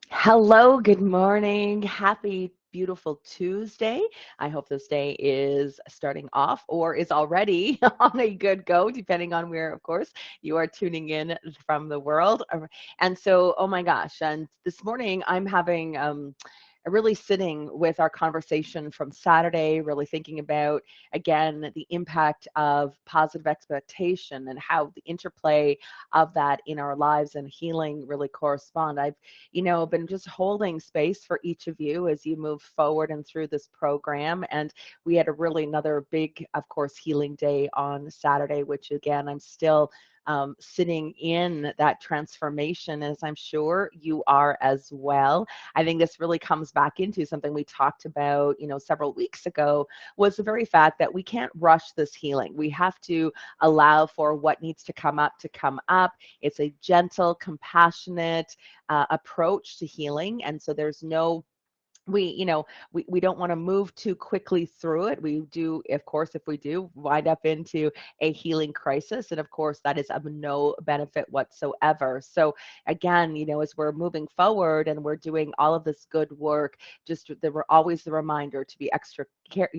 Hello, good morning. Happy, beautiful Tuesday. I hope this day is starting off or is already on a good go, depending on where, of course, you are tuning in from the world. And so, oh my gosh, and this morning I'm having really sitting with our conversation from Saturday, really thinking about, again, the impact of positive expectation and how the interplay of that in our lives and healing really correspond. I've been just holding space for each of you as you move forward and through this program. And we had a really another big, of course, healing day on Saturday, which again, I'm still sitting in that transformation, as I'm sure you are as well. I think this really comes back into something we talked about, several weeks ago, was the very fact that we can't rush this healing. We have to allow for what needs to come up to come up. It's a gentle, compassionate, approach to healing. And so there's no we don't want to move too quickly through it. We do, of course, if we do wind up into a healing crisis, and of course that is of no benefit whatsoever. So again, as we're moving forward and we're doing all of this good work, just there were always the reminder to be extra care,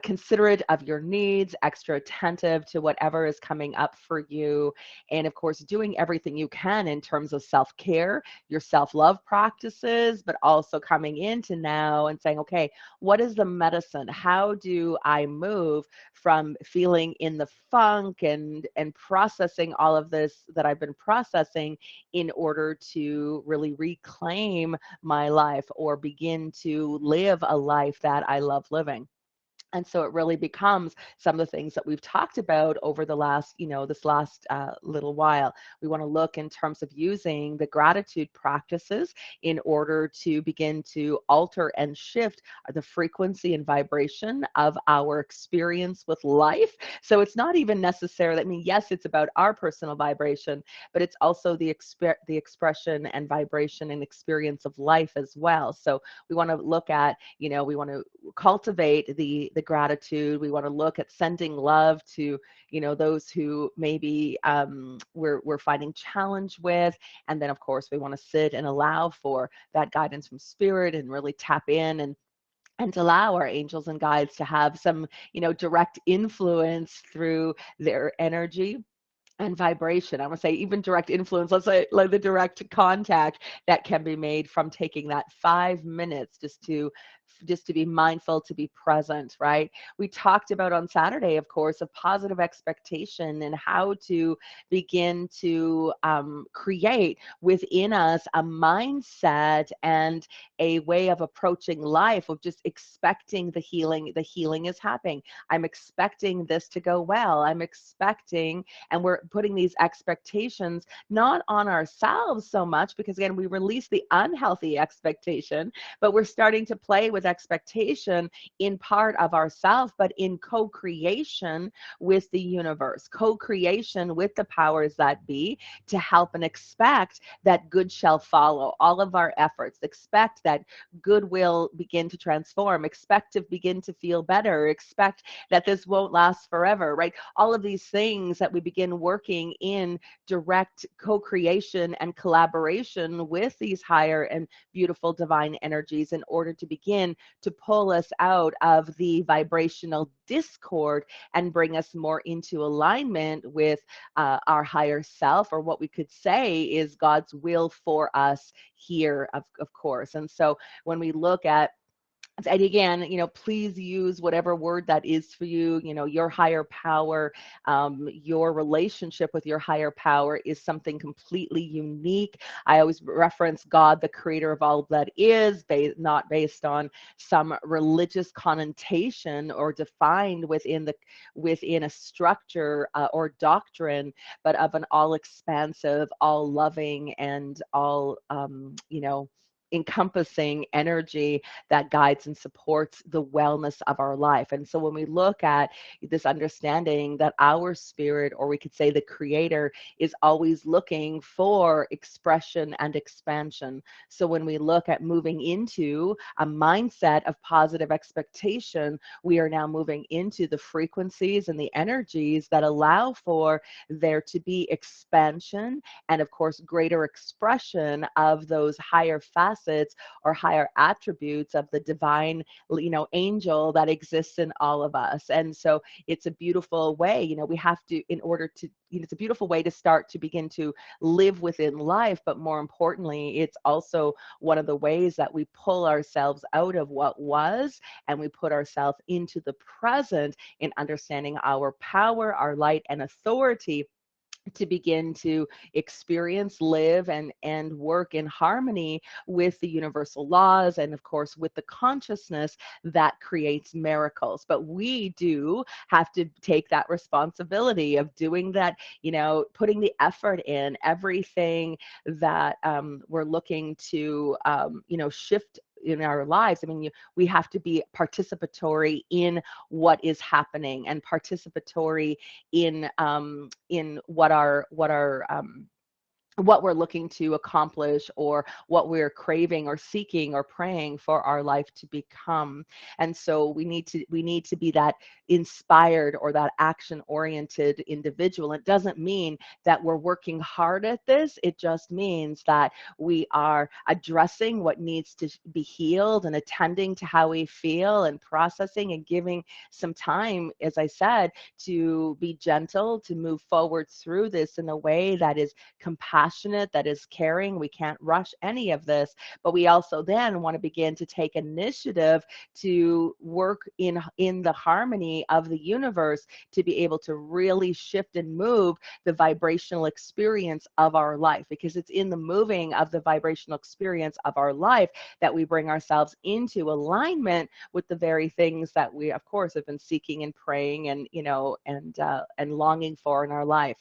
considerate of your needs, extra attentive to whatever is coming up for you. And of course, doing everything you can in terms of self care, your self love practices, but also coming into now and saying, okay, what is the medicine? How do I move from feeling in the funk and processing all of this that I've been processing in order to really reclaim my life or begin to live a life that I love living? And so it really becomes some of the things that we've talked about over the last, this last little while. We want to look in terms of using the gratitude practices in order to begin to alter and shift the frequency and vibration of our experience with life. So it's not even necessarily, I mean, yes, it's about our personal vibration, but it's also the expression and vibration and experience of life as well. So we want to look at, we want to cultivate the gratitude. We want to look at sending love to those who maybe we're finding challenge with, and then of course we want to sit and allow for that guidance from spirit and really tap in and allow our angels and guides to have some direct influence through their energy and vibration. I would say even direct influence, let's say like the direct contact that can be made from taking that 5 minutes just to be mindful, to be present, right? We talked about on Saturday, of course, of positive expectation and how to begin to create within us a mindset and a way of approaching life of just expecting the healing. The healing is happening. I'm expecting this to go well. I'm expecting, and we're putting these expectations not on ourselves so much, because again, we release the unhealthy expectation, but we're starting to play with expectation in part of ourselves, but in co-creation with the universe, co-creation with the powers that be, to help and expect that good shall follow all of our efforts. Expect that good will begin to transform, expect to begin to feel better, expect that this won't last forever, right? All of these things that we begin working in direct co-creation and collaboration with these higher and beautiful divine energies in order to begin to pull us out of the vibrational discord and bring us more into alignment with our higher self, or what we could say is God's will for us here, of course. And so when we look at, and again, please use whatever word that is for you. Your higher power, your relationship with your higher power is something completely unique. I always reference God, the creator of all that is, not based on some religious connotation or defined within a structure or doctrine, but of an all expansive, all loving, and all encompassing energy that guides and supports the wellness of our life. And so when we look at this understanding that our spirit, or we could say the creator, is always looking for expression and expansion. So when we look at moving into a mindset of positive expectation, we are now moving into the frequencies and the energies that allow for there to be expansion and, of course, greater expression of those higher facets or higher attributes of the divine, angel that exists in all of us. And so it's a beautiful way, we have to, in order to, it's a beautiful way to start to begin to live within life. But more importantly, it's also one of the ways that we pull ourselves out of what was and we put ourselves into the present in understanding our power, our light, and authority to begin to experience, live, and work in harmony with the universal laws and, of course, with the consciousness that creates miracles. But we do have to take that responsibility of doing that, putting the effort in everything that we're looking to, shift in our lives. I mean, we have to be participatory in what is happening and participatory in what we're looking to accomplish, or what we're craving or seeking or praying for our life to become. And so we need to be that inspired or that action oriented individual. It doesn't mean that we're working hard at this. It just means that we are addressing what needs to be healed and attending to how we feel and processing and giving some time, as I said, to be gentle, to move forward through this in a way that is compassionate, that is caring. We can't rush any of this, but we also then want to begin to take initiative to work in the harmony of the universe to be able to really shift and move the vibrational experience of our life, because it's in the moving of the vibrational experience of our life that we bring ourselves into alignment with the very things that we, of course, have been seeking and praying and, and longing for in our life.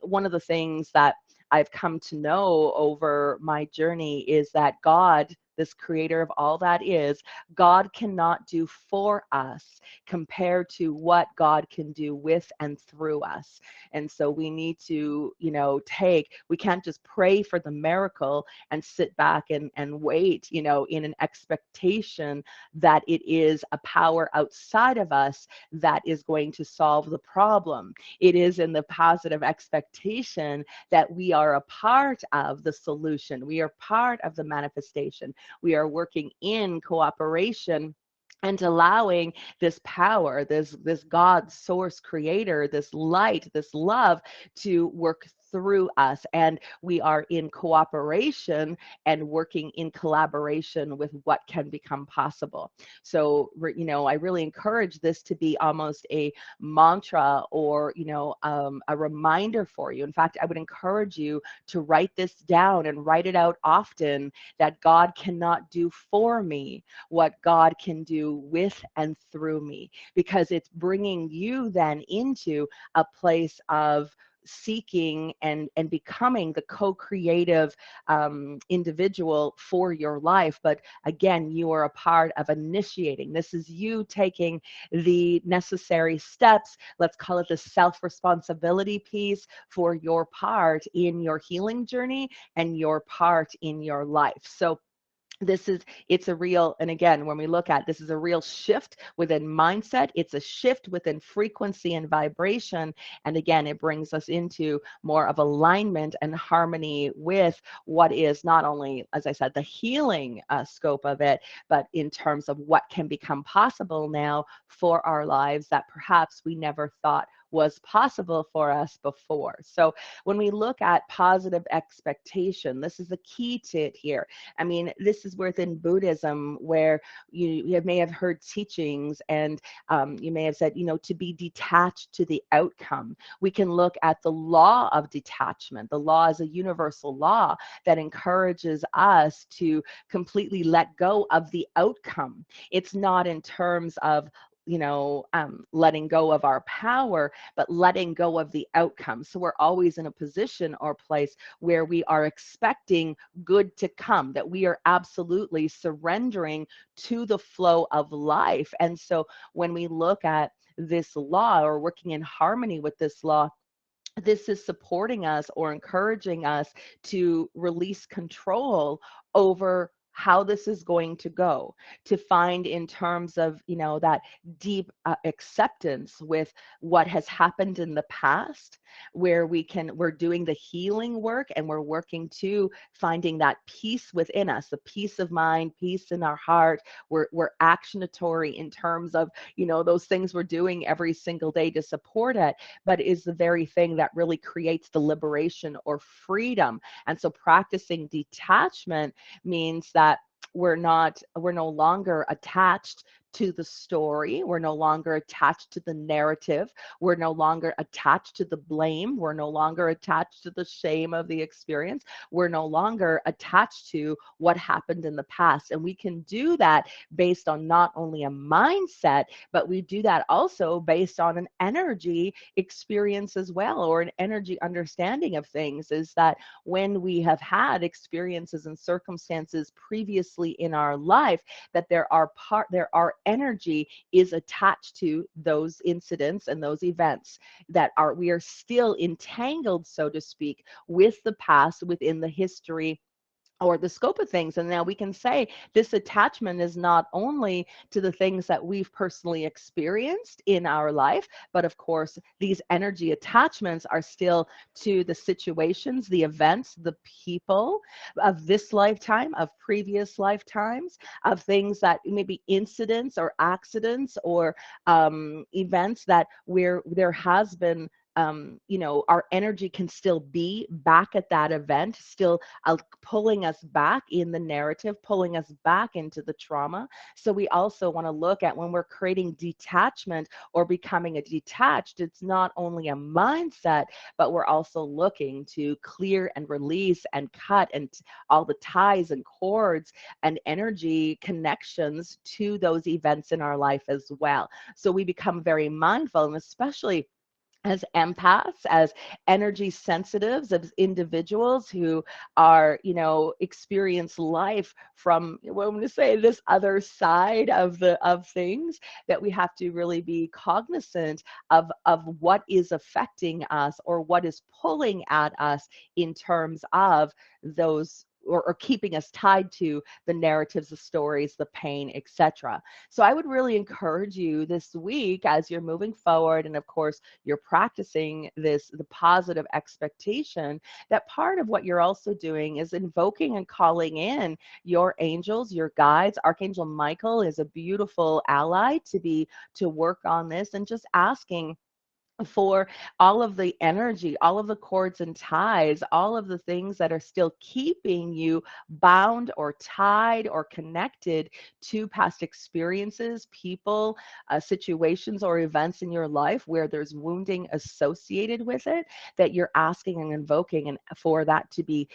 One of the things that I've come to know over my journey is that God, this creator of all that is, God cannot do for us compared to what God can do with and through us. And so we need to, we can't just pray for the miracle and sit back and wait, in an expectation that it is a power outside of us that is going to solve the problem. It is in the positive expectation that we are a part of the solution. We are part of the manifestation. We are working in cooperation and allowing this power, this God source creator, this light, this love to work through us. And we are in cooperation and working in collaboration with what can become possible. So, I really encourage this to be almost a mantra or, a reminder for you. In fact, I would encourage you to write this down and write it out often, that God cannot do for me what God can do with and through me, because it's bringing you then into a place of seeking and becoming the co-creative individual for your life. But again, you are a part of initiating. This is you taking the necessary steps, let's call it the self-responsibility piece, for your part in your healing journey and your part in your life. So it's a real, and again, when we look at this, is a real shift within mindset. It's a shift within frequency and vibration. And again, it brings us into more of alignment and harmony with what is not only, as I said, the healing scope of it, but in terms of what can become possible now for our lives that perhaps we never thought was possible for us before. So when we look at positive expectation, this is the key to it here. I mean, this is within Buddhism, where you may have heard teachings, and you may have said, to be detached to the outcome. We can look at the law of detachment. The law is a universal law that encourages us to completely let go of the outcome. It's not in terms of letting go of our power, but letting go of the outcome. So we're always in a position or place where we are expecting good to come, that we are absolutely surrendering to the flow of life. And so when we look at this law or working in harmony with this law, this is supporting us or encouraging us to release control over how this is going to go, to find in terms of that deep acceptance with what has happened in the past, where we're doing the healing work and we're working to finding that peace within us, the peace of mind, peace in our heart. We're actionatory in terms of those things we're doing every single day to support it, but is the very thing that really creates the liberation or freedom. And so practicing detachment means that we're no longer attached to the story. We're no longer attached to the narrative. We're no longer attached to the blame. We're no longer attached to the shame of the experience. We're no longer attached to what happened in the past. And we can do that based on not only a mindset, but we do that also based on an energy experience as well, or an energy understanding of things. Is that when we have had experiences and circumstances previously in our life, that there are energy is attached to those incidents and those events, that we are still entangled, so to speak, with the past, within the history or the scope of things. And now we can say this attachment is not only to the things that we've personally experienced in our life, but of course, these energy attachments are still to the situations, the events, the people of this lifetime, of previous lifetimes, of things that maybe incidents or accidents or events that where there has been our energy can still be back at that event, still pulling us back in the narrative, pulling us back into the trauma. So we also want to look at when we're creating detachment or becoming a detached, it's not only a mindset, but we're also looking to clear and release and cut and all the ties and cords and energy connections to those events in our life as well. So we become very mindful, and especially as empaths, as energy sensitives, as individuals who are, experience life from, what I'm going to say, this other side of things, that we have to really be cognizant of what is affecting us or what is pulling at us in terms of those or keeping us tied to the narratives, the stories, the pain, etc. So I would really encourage you this week, as you're moving forward, and of course you're practicing the positive expectation, that part of what you're also doing is invoking and calling in your angels, your guides. Archangel Michael is a beautiful ally to work on this, and just asking for all of the energy, all of the cords and ties, all of the things that are still keeping you bound or tied or connected to past experiences, people, situations, or events in your life where there's wounding associated with it, that you're asking and invoking, and for that to be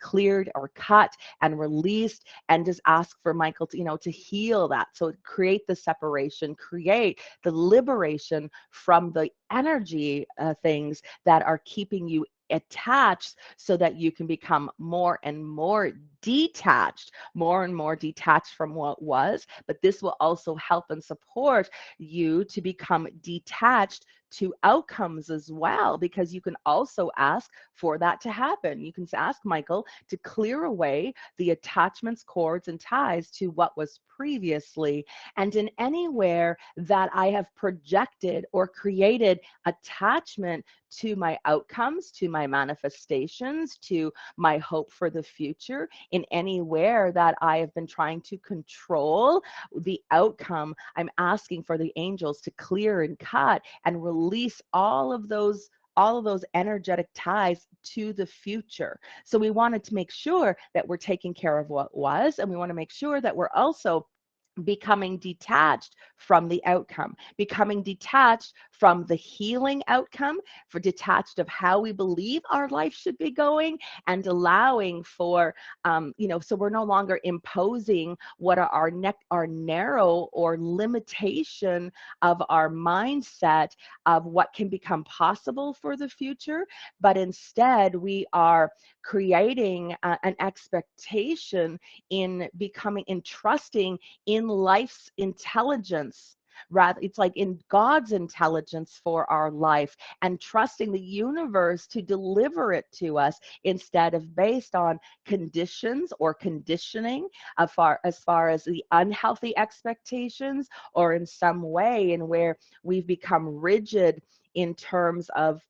cleared or cut and released, and just ask for Michael to to heal that. So create the separation, create the liberation from the energy things that are keeping you attached, so that you can become more and more detached from what was. But this will also help and support you to become detached to outcomes as well, because you can also ask for that to happen. You can ask Michael to clear away the attachments, cords, and ties to what was previously, and in anywhere that I have projected or created attachment to my outcomes, to my manifestations, to my hope for the future, in anywhere that I have been trying to control the outcome, I'm asking for the angels to clear and cut and release all of those energetic ties to the future. So we wanted to make sure that we're taking care of what was, and we want to make sure that we're also becoming detached from the outcome, becoming detached from the healing outcome, for detached of how we believe our life should be going, and allowing for, so we're no longer imposing what are our narrow or limitation of our mindset of what can become possible for the future, but instead we are creating an expectation in becoming, in trusting in life's intelligence. Rather, it's like in God's intelligence for our life, and trusting the universe to deliver it to us instead of based on conditions or conditioning as far as the unhealthy expectations, or in some way in where we've become rigid in terms of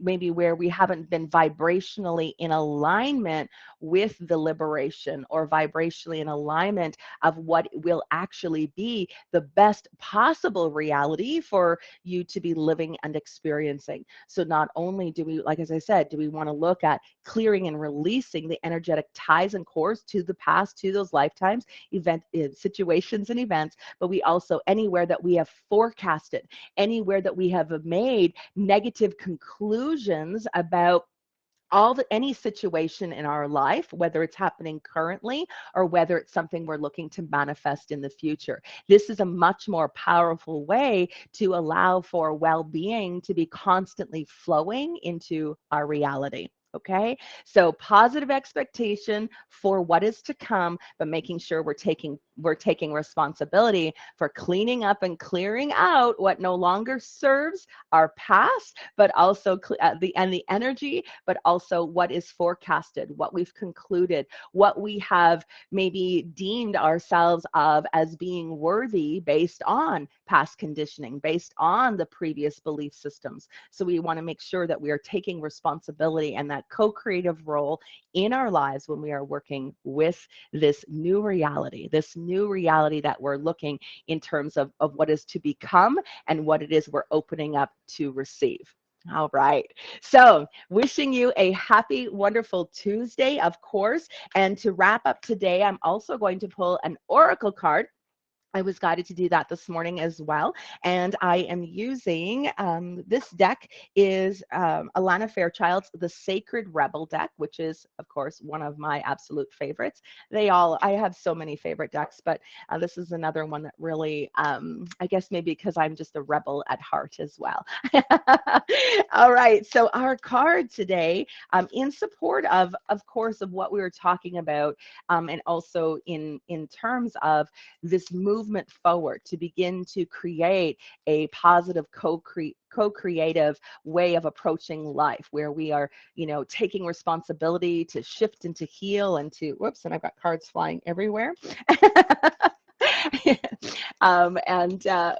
maybe where we haven't been vibrationally in alignment with the liberation, or vibrationally in alignment of what will actually be the best possible reality for you to be living and experiencing. So not only do we, like as I said, do we want to look at clearing and releasing the energetic ties and cores to the past, to those lifetimes, situations and events, but we also, anywhere that we have forecasted, anywhere that we have made negative conclusions about any situation in our life, whether it's happening currently or whether it's something we're looking to manifest in the future. This is a much more powerful way to allow for well-being to be constantly flowing into our reality. Okay, so positive expectation for what is to come, but making sure we're taking responsibility for cleaning up and clearing out what no longer serves our past, but also the energy, but also what is forecasted, what we've concluded, what we have maybe deemed ourselves of as being worthy based on past conditioning, based on the previous belief systems. So we want to make sure that we are taking responsibility and that co-creative role in our lives when we are working with this new reality that we're looking in terms of what is to become and what it is we're opening up to receive. All right. So wishing you a happy, wonderful Tuesday, of course. And to wrap up today, I'm also going to pull an oracle card. I was guided to do that this morning as well. And I am using, this deck is Alana Fairchild's The Sacred Rebel deck, which is, of course, one of my absolute favorites. I have so many favorite decks, but this is another one that really, I guess maybe because I'm just a rebel at heart as well. All right. So our card today, in support of course, of what we were talking about, and also in terms of this movement forward to begin to create a positive co-creative way of approaching life, where we are, taking responsibility to shift and to heal and to, whoops, and I've got cards flying everywhere.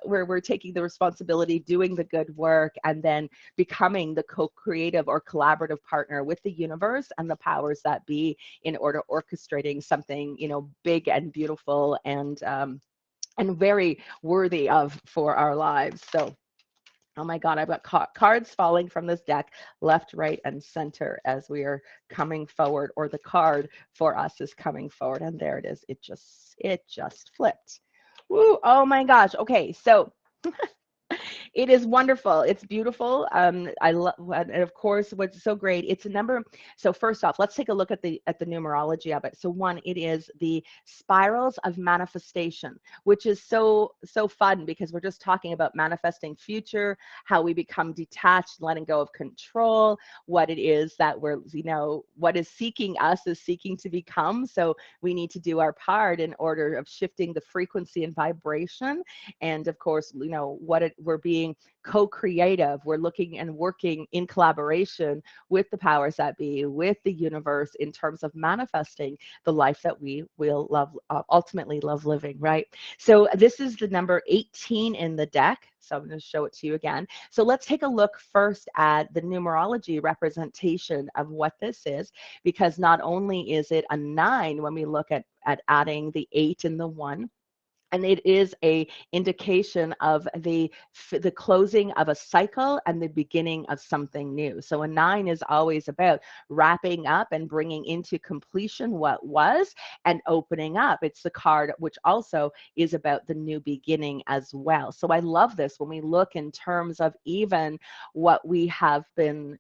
Where we're taking the responsibility, doing the good work, and then becoming the co-creative or collaborative partner with the universe and the powers that be in order orchestrating something, big and beautiful and very worthy of for our lives. So, oh my God, I've got cards falling from this deck left, right, and center as we are coming forward, or the card for us is coming forward. And there it is. It just flipped. Woo, oh my gosh. Okay, so it is wonderful. It's beautiful. I love, and of course, what's so great, it's a number. So first off, let's take a look at the numerology of it. So one, it is the spirals of manifestation, which is so fun because we're just talking about manifesting future, how we become detached, letting go of control, what it is that we're, what is seeking us is seeking to become. So we need to do our part in order of shifting the frequency and vibration. And of course, we're being co-creative. We're looking and working in collaboration with the powers that be, with the universe, in terms of manifesting the life that we will love, ultimately love living, right? So this is the number 18 in the deck. So I'm going to show it to you again. So let's take a look first at the numerology representation of what this is, because not only is it a 9 when we look at adding the 8 and the 1, And it is a indication of the closing of a cycle and the beginning of something new. So a 9 is always about wrapping up and bringing into completion what was and opening up. It's the card which also is about the new beginning as well. So I love this when we look in terms of even what we have been,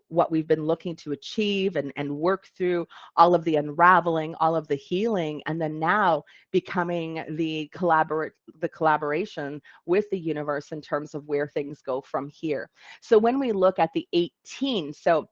what we've been looking to achieve and work through, all of the unraveling, all of the healing, and then now becoming the collaboration with the universe in terms of where things go from here. So when we look at the 18, so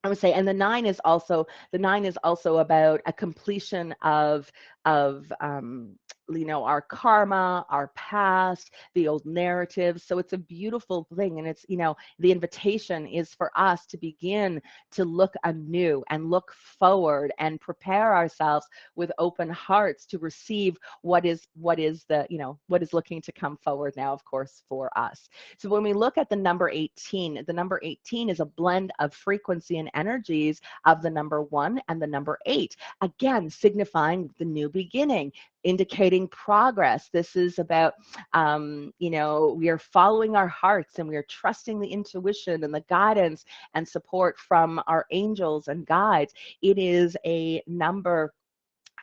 I would say, and the 9 is also about a completion of our karma, our past, the old narratives. So it's a beautiful thing, and it's the invitation is for us to begin to look anew and look forward and prepare ourselves with open hearts to receive what is looking to come forward now, of course, for us. So when we look at the number 18 is a blend of frequency and energies of the number 1 and the number 8, again, signifying the new beginning, indicating progress. This is about, we are following our hearts and we are trusting the intuition and the guidance and support from our angels and guides. It is a number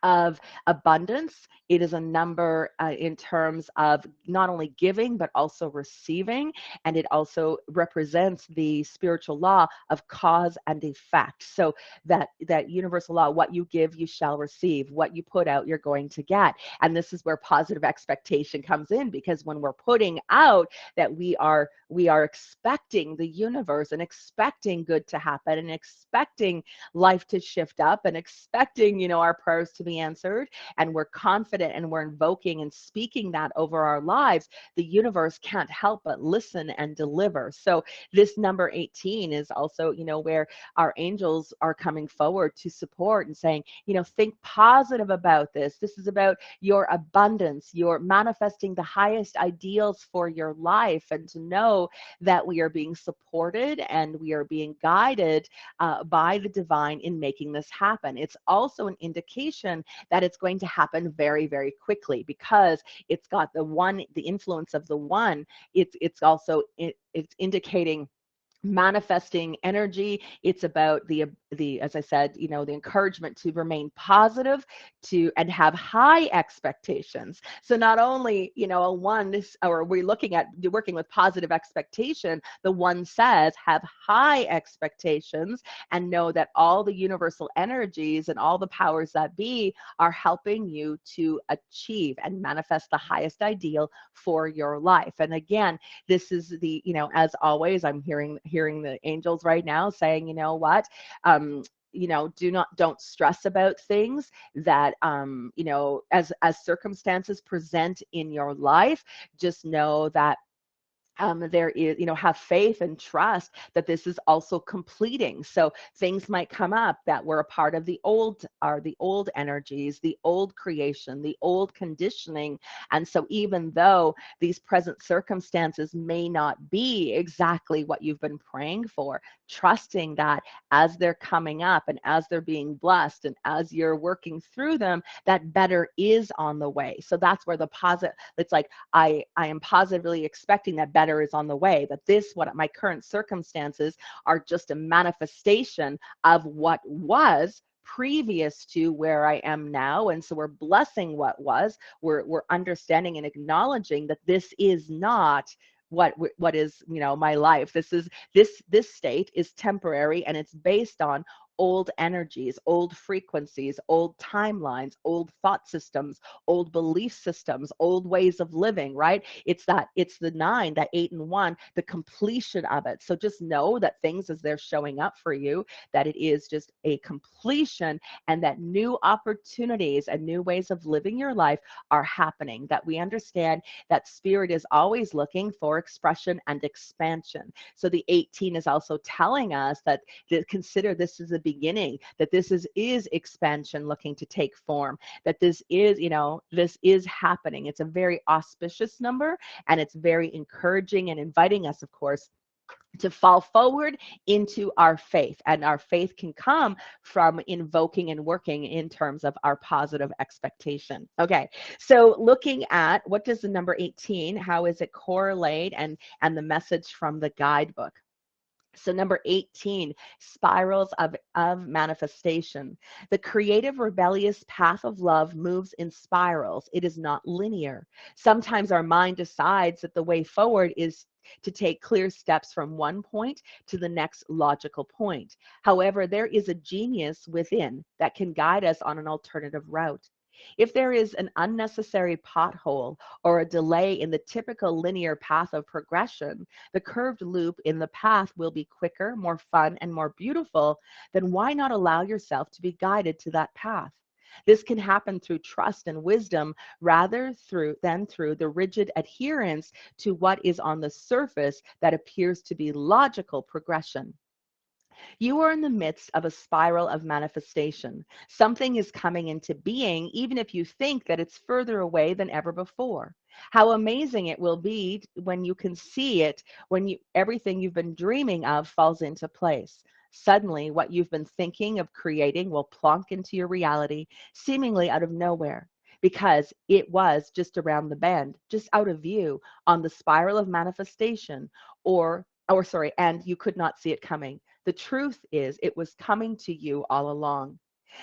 of abundance. It is a number in terms of not only giving, but also receiving. And it also represents the spiritual law of cause and effect. So that universal law, what you give, you shall receive. What you put out, you're going to get. And this is where positive expectation comes in, because when we're putting out that we are expecting the universe and expecting good to happen and expecting life to shift up and expecting, our prayers to be answered, and we're confident and we're invoking and speaking that over our lives, the universe can't help but listen and deliver. So this number 18 is also, where our angels are coming forward to support and saying, think positive about this. This is about your abundance. You're manifesting the highest ideals for your life, and to know that we are being supported and we are being guided by the divine in making this happen. It's also an indication that it's going to happen very, very quickly, because it's got the influence of the 1. It's indicating manifesting energy. It's about the as I said, the encouragement to remain positive, and have high expectations. So not only, a 1, or we're looking at working with positive expectation, the 1 says have high expectations and know that all the universal energies and all the powers that be are helping you to achieve and manifest the highest ideal for your life. And again, this is as always, I'm hearing the angels right now saying, what, don't stress about things that, as circumstances present in your life. Just know that there is, have faith and trust that this is also completing. So things might come up that were a part of the old energies, the old creation, the old conditioning. And so even though these present circumstances may not be exactly what you've been praying for, trusting that as they're coming up and as they're being blessed and as you're working through them, that better is on the way. So that's where the positive, it's like, I am positively expecting that better is on the way, that what my current circumstances are just a manifestation of what was previous to where I am now. And so we're blessing what was, we're understanding and acknowledging that this is not what is, my life. This state is temporary, and it's based on old energies, old frequencies, old timelines, old thought systems, old belief systems, old ways of living, right? It's the 9, that 8 and 1, the completion of it. So just know that things as they're showing up for you, that it is just a completion, and that new opportunities and new ways of living your life are happening, that we understand that spirit is always looking for expression and expansion. So the 18 is also telling us that to consider this as a beginning, that this is expansion looking to take form, that this is happening. It's a very auspicious number, and it's very encouraging and inviting us, of course, to fall forward into our faith. And our faith can come from invoking and working in terms of our positive expectation. Okay, so looking at what does the number 18, how is it correlate and the message from the guidebook. So number 18, spirals of manifestation. The creative, rebellious path of love moves in spirals. It is not linear. Sometimes our mind decides that the way forward is to take clear steps from one point to the next logical point. However, there is a genius within that can guide us on an alternative route. If there is an unnecessary pothole or a delay in the typical linear path of progression, the curved loop in the path will be quicker, more fun, and more beautiful. Then why not allow yourself to be guided to that path? This can happen through trust and wisdom rather than through the rigid adherence to what is on the surface that appears to be logical progression. You are in the midst of a spiral of manifestation. Something is coming into being, even if you think that it's further away than ever before. How amazing it will be when you can see it, when everything you've been dreaming of falls into place. Suddenly, what you've been thinking of creating will plonk into your reality, seemingly out of nowhere, because it was just around the bend, just out of view on the spiral of manifestation, and you could not see it coming. The truth is, it was coming to you all along.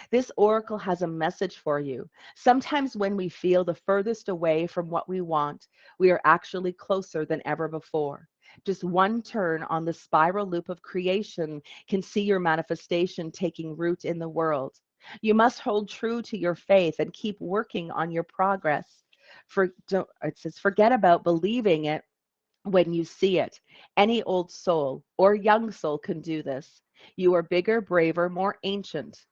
This oracle has a message for you. Sometimes when we feel the furthest away from what we want, we are actually closer than ever before. Just one turn on the spiral loop of creation can see your manifestation taking root in the world. You must hold true to your faith and keep working on your progress. It says, forget about believing it when you see it. Any old soul or young soul can do this. You are bigger, braver, more ancient.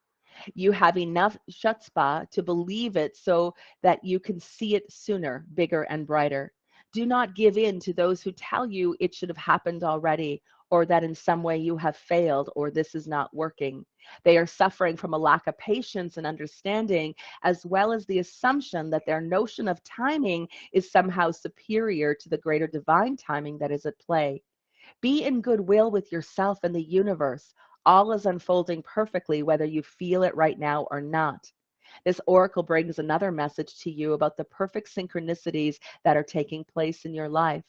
You have enough chutzpah to believe it so that you can see it sooner, bigger and brighter. Do not give in to those who tell you it should have happened already, or that in some way you have failed, or this is not working. They are suffering from a lack of patience and understanding, as well as the assumption that their notion of timing is somehow superior to the greater divine timing that is at play. Be in goodwill with yourself and the universe. All is unfolding perfectly, whether you feel it right now or not. This oracle brings another message to you about the perfect synchronicities that are taking place in your life.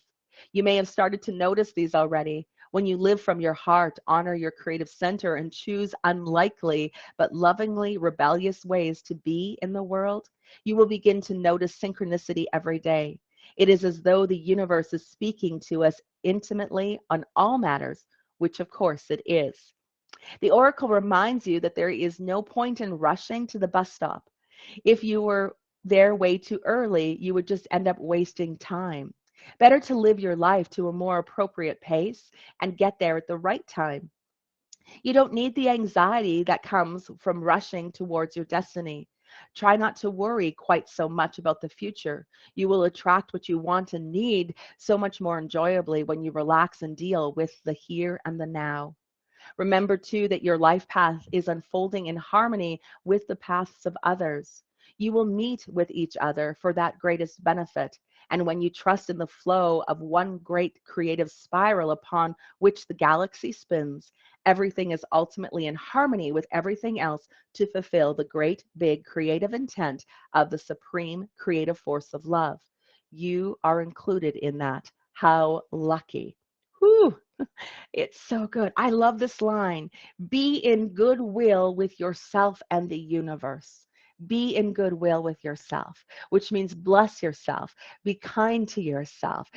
You may have started to notice these already. When you live from your heart, honor your creative center, and choose unlikely but lovingly rebellious ways to be in the world, you will begin to notice synchronicity every day. It is as though the universe is speaking to us intimately on all matters, which of course it is. The oracle reminds you that there is no point in rushing to the bus stop. If you were there way too early, you would just end up wasting time. Better to live your life to a more appropriate pace and get there at the right time. You don't need the anxiety that comes from rushing towards your destiny. Try not to worry quite so much about the future. You will attract what you want and need so much more enjoyably when you relax and deal with the here and the now. Remember, too, that your life path is unfolding in harmony with the paths of others. You will meet with each other for that greatest benefit. And when you trust in the flow of one great creative spiral upon which the galaxy spins, everything is ultimately in harmony with everything else to fulfill the great, big creative intent of the supreme creative force of love. You are included in that. How lucky. Whew. It's so good. I love this line. Be in goodwill with yourself and the universe. Be in goodwill with yourself, which means bless yourself, be kind to yourself,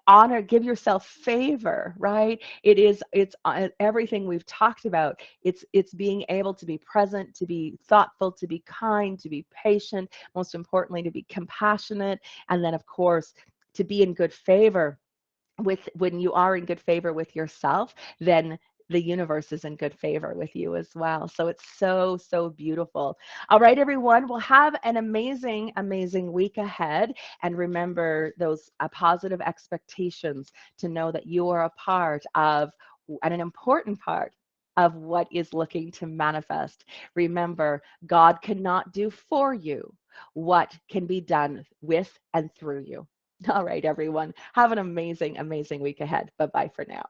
honor, give yourself favor, right? It's everything we've talked about. It's being able to be present, to be thoughtful, to be kind, to be patient, most importantly, to be compassionate, and then of course, to be in good favor with when you are in good favor with yourself, then the universe is in good favor with you as well. So it's so beautiful. All right, everyone, we'll have an amazing week ahead. And remember those positive expectations, to know that you are a part of, and an important part of, what is looking to manifest. Remember, God cannot do for you what can be done with and through you. All right, everyone. Have an amazing week ahead. Bye-bye for now.